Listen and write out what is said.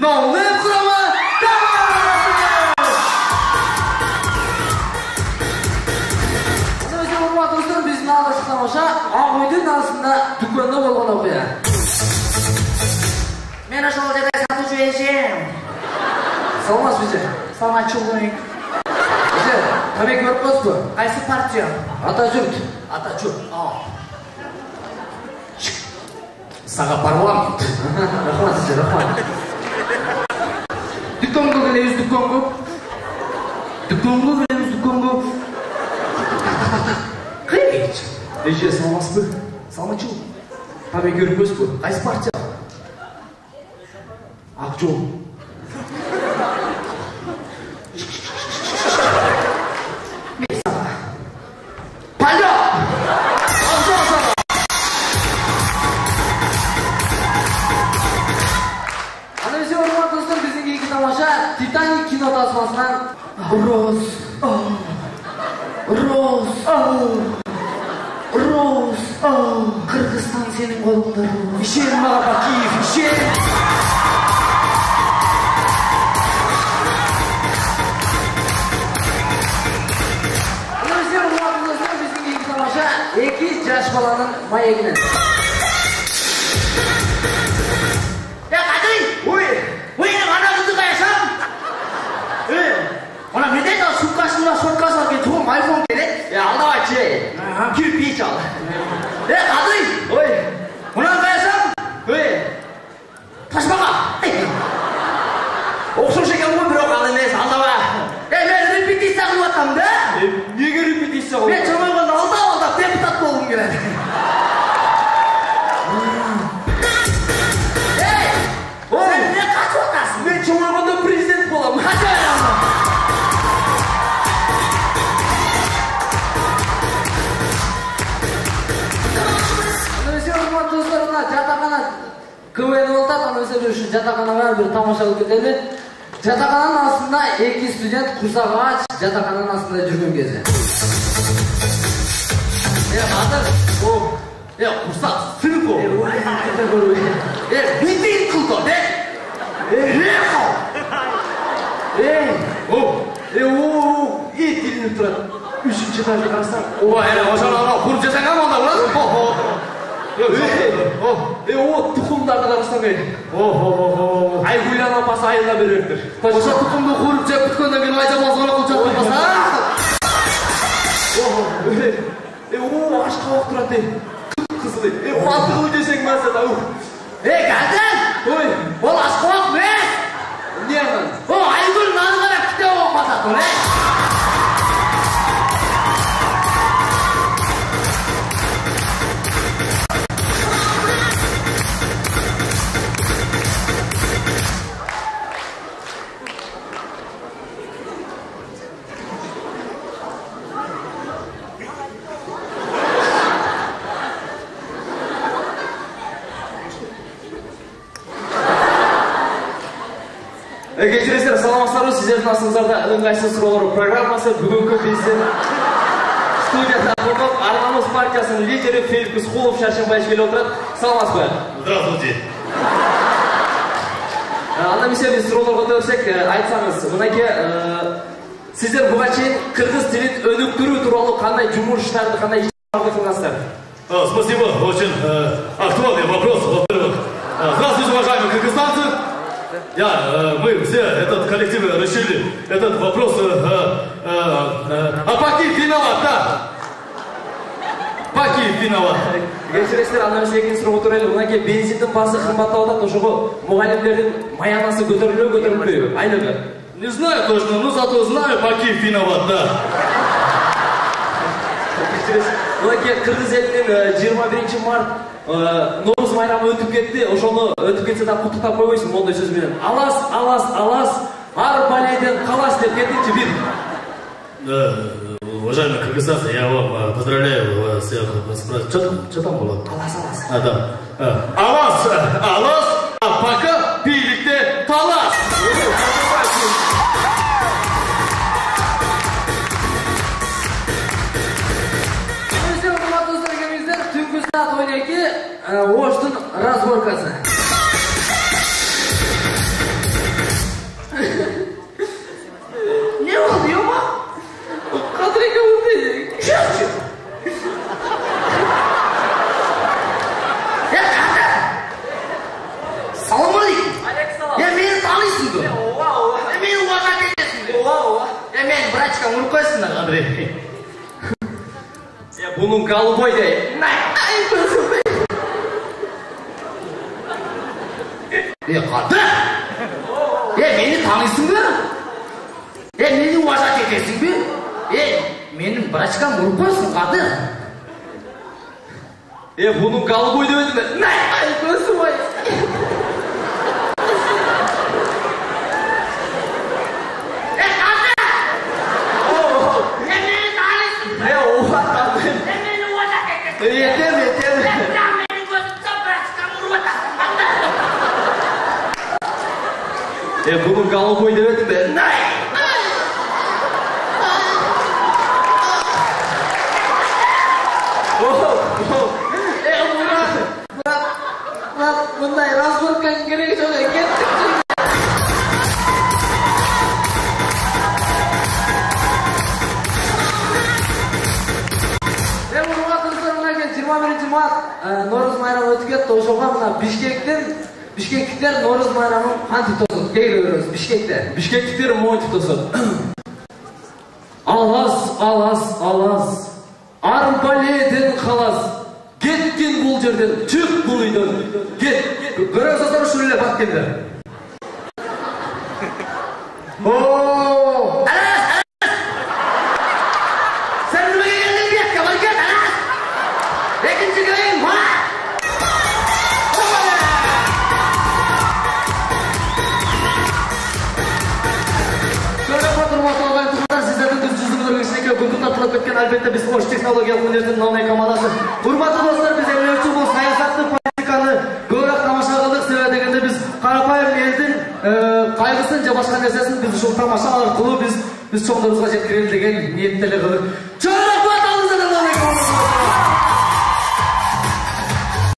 Nollep kuramı bizim ağlaşık tamaşa Ağoydun aslında dükkanda bolğan okuya. Men ошол жерде сатуучу эжем. Саламат бизе. Саламатчылык. Бизе тамек көрүп коёсузбу? Кайсы партия? Атажурт. Атажурт. Сага парламент. Рахмат сизе, рахмат. Дүкөнгө келебиз, дүкөнгө. Дүкөнгө келебиз, дүкөнгө. Кайбич? Эже саламатсызбы? Саламатчылык. Тамек көрүп коёсузбу? Кайсы партия? Акжол. Пальо! Акжол сага! Аны бизе урматтуу достор, биздин кийинки тамаша Титаник кино тасмасынан Роз. Роз. Роз. Кыргызстан сенин колуңда. Ишен мага Бакиев, ишен. Эки жаш баланын маегинен. Кадый! Ой, ана кызды каясам? Ана менден да сумкасына соткасы алып тугум айфон келет. Алдабачы. Кирпич ал. Кадый! Ой. Мунан каясам? Ташмага. Окшош экен го, бирок ал эмес, алдаба. Мен репетиция кылып атам да. Эмнеге репетиция кылып? Мен чоңойгондо алдап депутат болгум келет. Сен эмне качып атасың? Мен чоңойгондо президент болом. Жатакана КВН болтат, аны өзү ушу жатаканага бир тамаша кылып кетели. Жатакананын астында эки студент курсак ач жатакананын астында жүргөн кези. Азыр курсак сынып ол. Митинг кылды, Тилинип турат. 3-чү этажга карасаң. Ошону куруп жасаган анда болот. Тукумдарды карасаң. Айгулян апасы айылда берердир. Ошо тукумду куруп жеп бүткөндөн кийин айжамазгана кылчат болбаса. Ашка бак турат. Кызыл. Балтыгы десең маса да. Гаден! Ол ашкабак эмес. Эмне анан? Айгүл наны карап китеп окуп атат. Кечиресиздер, саламатсыздарбы? Сиздердин астыңыздарда ыңгайсыз суроолор программасы. Бүгүнкү биздин студияда конок Арнамыз партиясынын лидери Филипп Исхулов Шаршембаевич келип отурат. Саламатсызбы? Здравствуйте. Анда эмесе биз суроолорго өтөбүрсөк, айтсаңыз, мынакей сиздер буга чейин кыргыз тилин өнүктүрүү тууралуу кандай жумуштарды, кандай иштерди кылгансыздар? Спасибо, очень актуальный вопрос. Во-первых, здравствуйте, уважаемые кыргызстанцы. Мы все, этот коллектив, решили этот вопрос. А Бакиев виноват, да? Бакиев виноват. Кечиресиздер, анда эмесе экинчи суроого турайлы. Мынакей бензиндин баасы кымбаттап атат, ошого мугалимдердин маянасы көтөрүлбөйбү? Айлыгы? Не знаю точно, но зато знаю, Бакиев виноват, да. Мынакей кыргыз элинин 21 март Норуз майрамы өтүп кетти. Ошону өтүп кетсе да куттуктап койбойсуң мондой сөз менен. Алас, ар балейден калас деп кетинчи бир. Уважаемые кыргызстанцы, я вам поздравляю всех с праздником. Что там было? Алас. Да. Алас, а пока бийликте талас. Түнкү саат 12 Оштун разборкасы. голубой dey. Qadыр! Meni tanıysın mı? Meni uvaşat etesin mi? Menin bıraçkam vurup koysun Qadыр. Bunun голубой demedim mi? Ay gözüm ay. Qadыр! Meni tanıysın mı? Oha Qadыр. Meni uvaşat etesin. Yeter. Menin gözümde bıraçkam vurup koysun. Bunun голубой demedim mi? Murat, bunday разборканың керегі жоқ екен. Мұрат ұрыстарына келген 21 март Норыз майрамы өтіп кетті. Ошоға мына Бишкектіктер Норыз майрамын қантип тосып келе көрөбүз. Бишкектіктер монтип тосот. Алас, арбаледен қалас. Кеткен бұл жерден, чүк бұл үйден. Кет, көріп састар үшіріле бақ келді. Alas! Sen buraya geldin diye kabul et Alas! İkinci köyün var! Şöyle fotoğrafı olan turlar sizlerden düz yüzümüzün içindeki gündüz atılıp etken elbette biz hoş teknolojiya üniversitenin namına kamalası. Hurmatlı dostlar biz emniyetçi bu sayasatlı politikаны көбірек тамаша қылдық себебі дегенде біз қарапайым елдің қайғысын же башка нерсесин біз ушул тамаша аркылуу биз чоңдорубузга жеткирели деген ниеттеле кылдык.